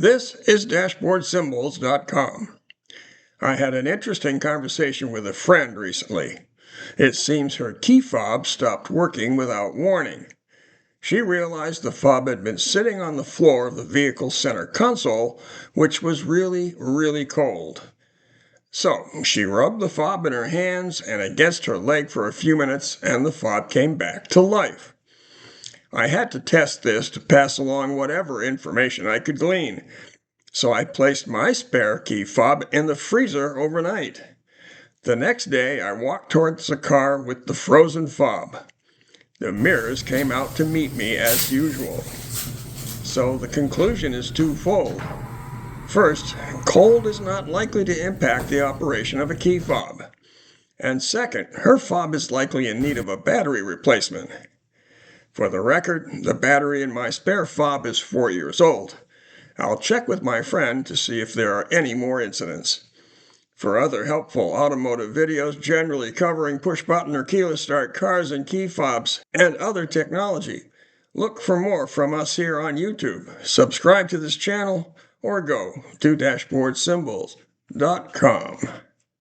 This is DashboardSymbols.com. I had an interesting conversation with a friend recently. It seems her key fob stopped working without warning. She realized the fob had been sitting on the floor of the vehicle's center console, which was really cold. So she rubbed the fob in her hands and against her leg for a few minutes, and the fob came back to life. I had to test this to pass along whatever information I could glean. So I placed my spare key fob in the freezer overnight. The next day, I walked towards the car with the frozen fob. The mirrors came out to meet me as usual. So the conclusion is twofold. First, cold is not likely to impact the operation of a key fob. And second, her fob is likely in need of a battery replacement. For the record, the battery in my spare fob is 4 years old. I'll check with my friend to see if there are any more incidents. For other helpful automotive videos generally covering push-button or keyless start cars and key fobs and other technology, look for more from us here on YouTube. Subscribe to this channel or go to DashboardSymbols.com.